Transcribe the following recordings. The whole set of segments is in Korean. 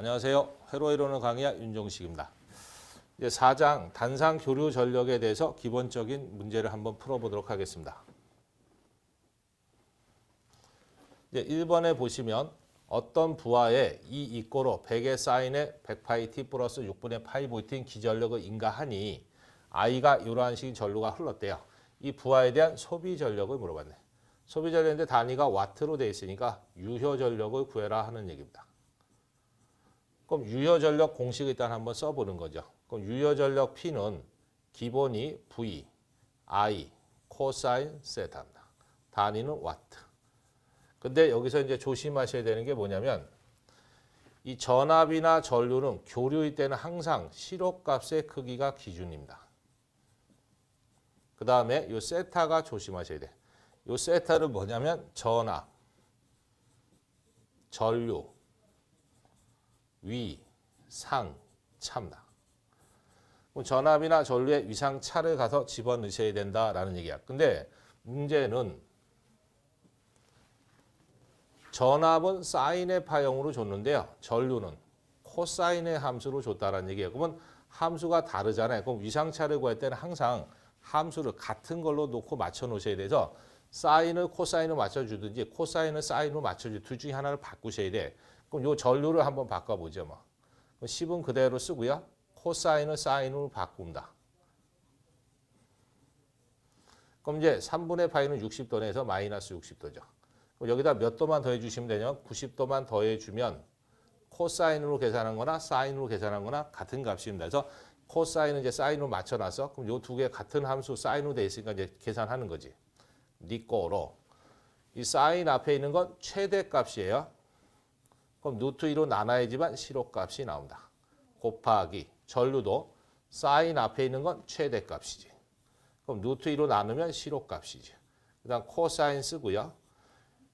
안녕하세요. 회로의 이론을 강의한 윤종식입니다. 이제 4장 단상 교류 전력에 대해서 기본적인 문제를 한번 풀어보도록 하겠습니다. 이제 1번에 보시면 어떤 부하에 이 이꼬로 100의 사인에 100파이 t 플러스 6분의 파이 볼트인 기전력을 인가하니 I가 이러한 식의 전류가 흘렀대요. 이 부하에 대한 소비 전력을 물어봤네. 소비 전력인데 단위가 와트로 되어 있으니까 유효 전력을 구해라 하는 얘기입니다. 그럼 유효 전력 공식을 일단 한번 써보는 거죠. 그럼 유효 전력 P는 기본이 V, I, 코사인 세타입니다. 단위는 와트. 근데 여기서 이제 조심하셔야 되는 게 뭐냐면 이 전압이나 전류는 교류일 때는 항상 시로값의 크기가 기준입니다. 그 다음에 이 세타가 조심하셔야 돼. 이 세타는 뭐냐면 전압, 전류, 위, 상, 차입니다. 전압이나 전류의 위상 차를 가서 집어넣으셔야 된다라는 얘기야. 근데 문제는 전압은 사인의 파형으로 줬는데요. 전류는 코사인의 함수로 줬다라는 얘기예요. 그러면 함수가 다르잖아요. 그럼 위상차를 구할 때는 항상 함수를 같은 걸로 놓고 맞춰 놓으셔야 돼서 사인을 코사인을 맞춰주든지 코사인을 사인으로 맞춰주든지 둘 중에 하나를 바꾸셔야 돼. 그럼 요 전류를 한번 바꿔보죠. 뭐. 10은 그대로 쓰고요. 코사인을 사인으로 바꾼다. 그럼 이제 3분의 파이는 60도 내서 마이너스 60도죠. 그럼 여기다 몇 도만 더해 주시면 되냐면 90도만 더해 주면 코사인으로 계산한 거나 사인으로 계산한 거나 같은 값입니다. 그래서 코사인은 이제 사인으로 맞춰놔서 그럼 요 두 개 같은 함수 사인으로 돼 있으니까 이제 계산하는 거지. 니꼬로 이 사인 앞에 있는 건 최대값이에요. 그럼 루트 2로 나눠야지만 시로값이 나온다. 곱하기 전류도 사인 앞에 있는 건 최대값이지. 그럼 루트 2로 나누면 시로값이지. 그 다음 코사인 쓰고요.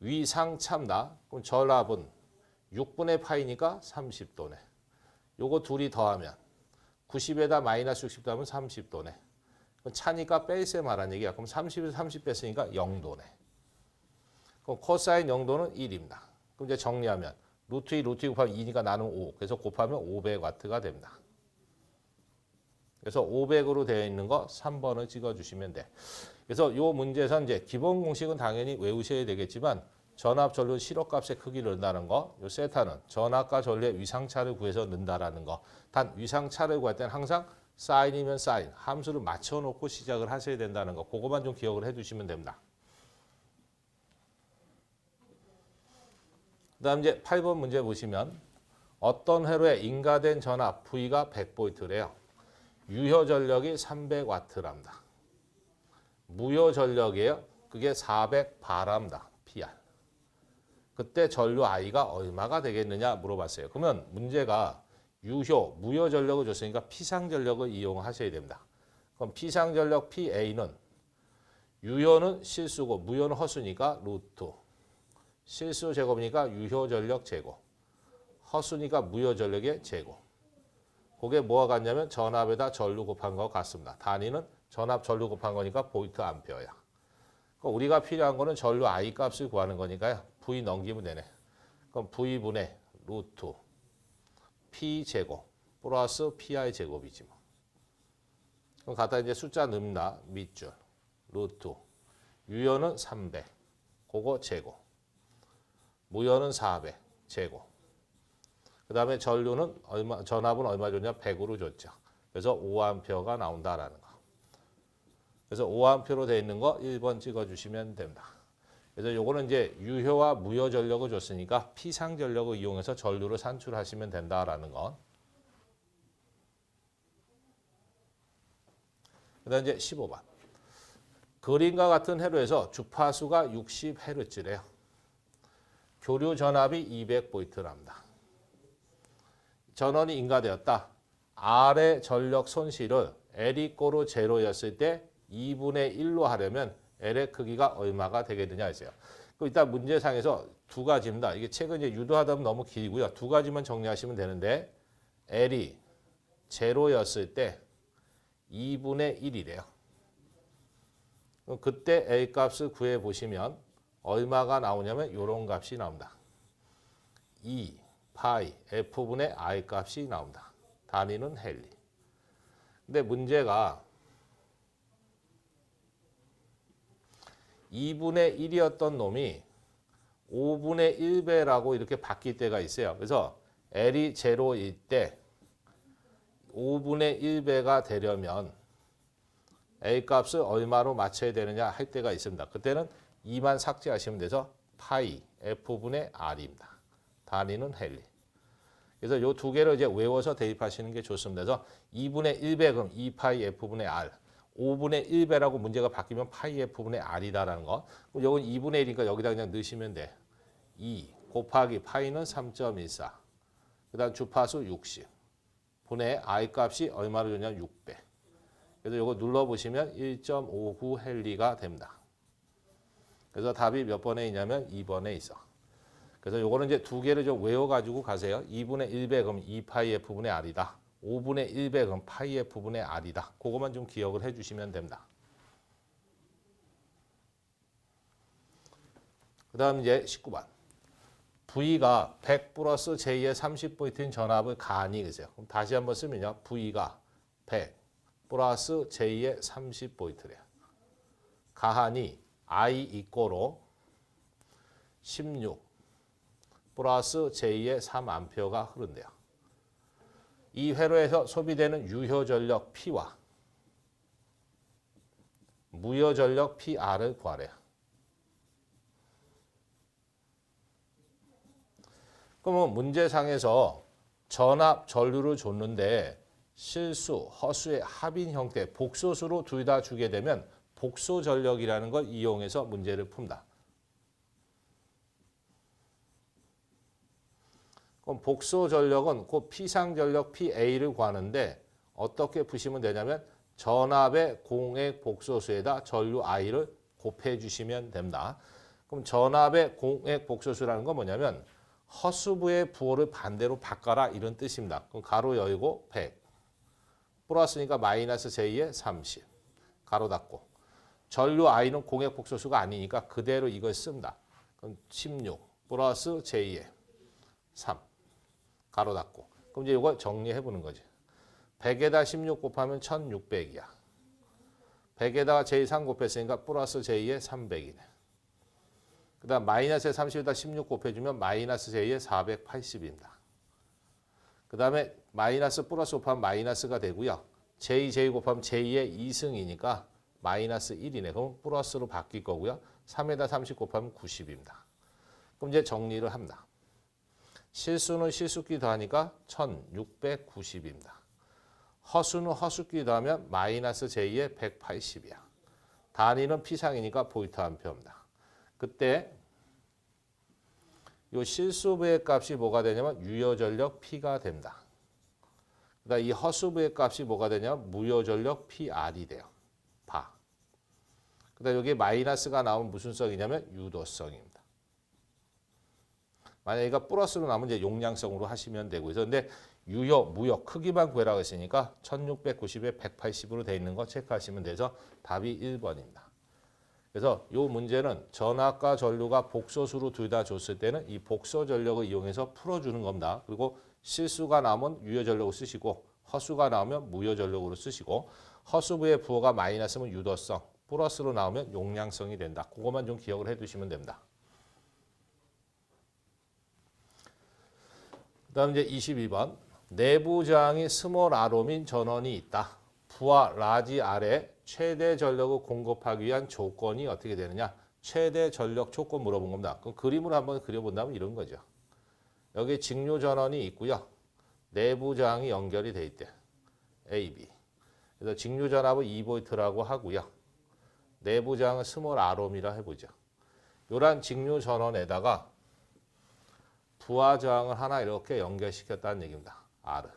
위상차입니다. 그럼 전압은 6분의 파이니까 30도네. 요거 둘이 더하면 90에다 마이너스 60 더하면 30도네. 차니까 뺄세 말한 얘기야. 그럼 30에서 30 뺐으니까 0도네. 그럼 코사인 0도는 1입니다. 그럼 이제 정리하면 루트 2 곱하면 2니까 나누면 5. 그래서 곱하면 500와트가 됩니다. 그래서 500으로 되어 있는 거 3번을 찍어주시면 돼. 그래서 이 문제에서 이제 기본 공식은 당연히 외우셔야 되겠지만 전압, 전류, 시로값의 크기를 넣는다는 거, 요 세타는 전압과 전류의 위상차를 구해서 넣는다라는 거. 단 위상차를 구할 때는 항상 사인이면 사인, 함수를 맞춰놓고 시작을 하셔야 된다는 거. 그거만 좀 기억을 해두시면 됩니다. 그 다음 이제 8번 문제 보시면 어떤 회로에 인가된 전압 V가 100V래요. 유효 전력이 300W랍니다. 무효 전력이에요. 그게 400바랍니다. PR. 그때 전류 I가 얼마가 되겠느냐 물어봤어요. 그러면 문제가 유효, 무효 전력을 줬으니까 피상 전력을 이용하셔야 됩니다. 그럼 피상 전력 PA는 유효는 실수고 무효는 허수니까 루트. 실수 제곱이니까 유효 전력 제곱. 허수니까 무효 전력의 제곱. 그게 뭐가 같냐면 전압에다 전류 곱한 거 같습니다. 단위는 전압 전류 곱한 거니까 볼트 암페어야. 그럼 우리가 필요한 거는 전류 I 값을 구하는 거니까요. V 넘기면 되네. 그럼 V분의 루트 P 제곱 플러스 PI 제곱이지 뭐. 그럼 갖다 이제 숫자 넣습니다. 밑줄 루트 유효는 300 그거 제곱 무효는 400 제곱. 그 다음에 전류는 전압은 얼마 줬냐? 100으로 줬죠. 그래서 5A가 나온다라는 거. 그래서 5A로 되어 있는 거 1번 찍어주시면 됩니다. 그래서 요거는 이제 유효와 무효 전력을 줬으니까 피상 전력을 이용해서 전류를 산출하시면 된다라는 거. 그 다음 이제 15번. 그림과 같은 회로에서 주파수가 60Hz래요. 교류 전압이 200V랍니다. 전원이 인가되었다. R의 전력 손실을 L이 꼬로 제로였을 때 2분의 1로 하려면 L의 크기가 얼마가 되겠느냐 했어요. 그럼 일단 문제상에서 두 가지입니다. 이게 책은 이제 유도하다 보면 너무 길고요. 두 가지만 정리하시면 되는데 L이 제로였을 때 2분의 1이래요. 그럼 그때 L 값을 구해보시면 얼마가 나오냐면 이런 값이 나옵니다. 2 파이 F분의 I 값이 나온다. 단위는 헨리. 근데 문제가 2분의 1이었던 놈이 5분의 1배라고 이렇게 바뀔 때가 있어요. 그래서 L이 제로일 때 5분의 1배가 되려면 A 값을 얼마로 맞춰야 되느냐 할 때가 있습니다. 그때는 2만 삭제하시면 돼서 파이 F분의 R입니다. 단위는 헨리. 그래서 이 두 개를 이제 외워서 대입하시는 게 좋습니다. 그래서 2분의 1배 그럼 2파이 F분의 R. 5분의 1배라고 문제가 바뀌면 파이 F분의 R이다라는 거. 그럼 이건 2분의 1이니까 여기다 그냥 넣으시면 돼. 2 곱하기 파이는 3.14. 그 다음 주파수 60. 분의 I 값이 얼마로 주냐 6배. 그래서 이거 눌러보시면 1.59 헨리가 됩니다. 그래서 답이 몇 번에 있냐면 2번에 있어. 그래서 요거는 이제 두 개를 좀 외워가지고 가세요. 2분의 1배 그럼 2파이 F분의 R이다. 5분의 1배 그럼 파이 F분의 R이다. 그거만 좀 기억을 해주시면 됩니다. 그 다음 이제 19번. V가 100 플러스 J의 30V인 전압을 가하니 그래요. 그럼 다시 한번 쓰면요. V가 100 플러스 J의 30V래요. 가하니 I 이꼬로 16 플러스 J의 3A가 흐른대요. 이 회로에서 소비되는 유효 전력 P와 무효 전력 PR을 구하래요. 그러면 문제상에서 전압, 전류를 줬는데 실수, 허수의 합인 형태, 복소수로 둘 다 주게 되면 복소 전력이라는 걸 이용해서 문제를 푼다. 그럼 복소 전력은 그 P상 전력 PA를 구하는데 어떻게 푸시면 되냐면 전압의 공액 복소수에다 전류 I를 곱해 주시면 됩니다. 그럼 전압의 공액 복소수라는 건 뭐냐면 허수부의 부호를 반대로 바꿔라 이런 뜻입니다. 그럼 가로 열고 100 플러스니까 마이너스 J의 30 가로 닫고 전류 I는 공액 복소수가 아니니까 그대로 이걸 씁니다. 그럼 16 플러스 J의 3 가로 닫고 그럼 이제 이걸 정리해 보는 거지. 100에다 16 곱하면 1600이야. 100에다가 J3 곱했으니까 플러스 J의 300이네. 그 다음 마이너스에 30에다 16 곱해주면 마이너스 J의 480입니다. 그 다음에 마이너스 플러스 곱하면 마이너스가 되고요. J 곱하면 J의 2승이니까 마이너스 1이네. 그럼 플러스로 바뀔 거고요. 3에다 30 곱하면 90입니다. 그럼 이제 정리를 합니다. 실수는 실수끼리 더하니까 1690입니다. 허수는 허수끼리 더하면 마이너스 J의 180이야. 단위는 P상이니까 볼트 암페어입니다. 그때 이 실수부의 값이 뭐가 되냐면 유효전력 P가 됩니다. 그다음 이 허수부의 값이 뭐가 되냐면 무효전력 PR이 돼요. 바. 그다음 여기 마이너스가 나오면 무슨 성이냐면 유도성입니다. 만약에 이거 플러스로 나오면 이제 용량성으로 하시면 되고 그래서 근데 유효, 무효 크기만 구해라고 했으니까 1690에 180으로 돼 있는 거 체크하시면 돼서 답이 1번입니다. 그래서 이 문제는 전압과 전류가 복소수로 둘 다 줬을 때는 이 복소 전력을 이용해서 풀어주는 겁니다. 그리고 실수가 나오면 유효 전력을 쓰시고 허수가 나오면 무효 전력으로 쓰시고 허수부의 부호가 마이너스면 유도성, 플러스로 나오면 용량성이 된다. 그것만 좀 기억을 해두시면 됩니다. 그다음 이제 22번. 내부 저항이 스몰 R옴인 전원이 있다. 부하 라지 R에 최대 전력을 공급하기 위한 조건이 어떻게 되느냐? 최대 전력 조건 물어본 겁니다. 그럼 그림으로 한번 그려본다면 이런 거죠. 여기 직류 전원이 있고요. 내부 저항이 연결이 돼 있대. A, B. 그래서 직류 전압은 2V라고 하고요. 내부 저항은 스몰 R옴이라 해보죠. 이런 직류 전원에다가 부하 저항을 하나 이렇게 연결시켰다는 얘기입니다. R.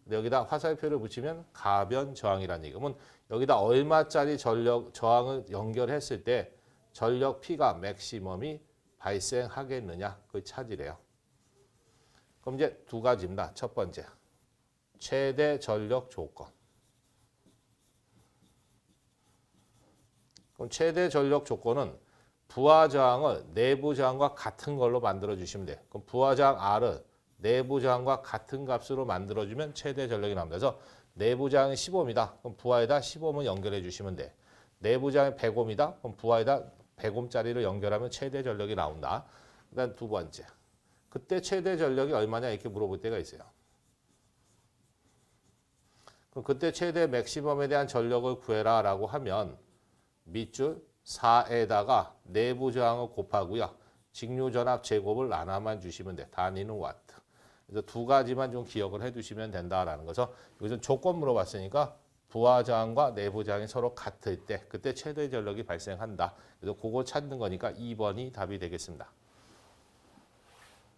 근데 여기다 화살표를 붙이면 가변 저항이라는 얘기. 그러면 여기다 얼마짜리 전력 저항을 연결했을 때 전력 P가 맥시멈이 발생하겠느냐 그걸 찾으래요. 그럼 이제 두 가지입니다. 첫 번째, 최대 전력 조건. 그럼 최대 전력 조건은 부하 저항을 내부 저항과 같은 걸로 만들어 주시면 돼요. 그럼 부하 저항 R을 내부 저항과 같은 값으로 만들어주면 최대 전력이 나옵니다. 그래서 내부 저항이 15입니다. 그럼 부하에다 15옴을 연결해 주시면 돼. 내부 저항이 100옴이다. 그럼 부하에다 100옴짜리를 연결하면 최대 전력이 나온다. 그다음 두 번째. 그때 최대 전력이 얼마냐 이렇게 물어볼 때가 있어요. 그럼 그때 최대 맥시멈에 대한 전력을 구해라 라고 하면 밑줄 4에다가 내부 저항을 곱하고요. 직류전압 제곱을 하나만 주시면 돼. 단위는 와트. 그래서 두 가지만 좀 기억을 해두시면 된다라는 거죠. 여기서 조건 물어봤으니까 부하 저항과 내부 저항이 서로 같을 때 그때 최대 전력이 발생한다. 그래서 그거 찾는 거니까 2번이 답이 되겠습니다.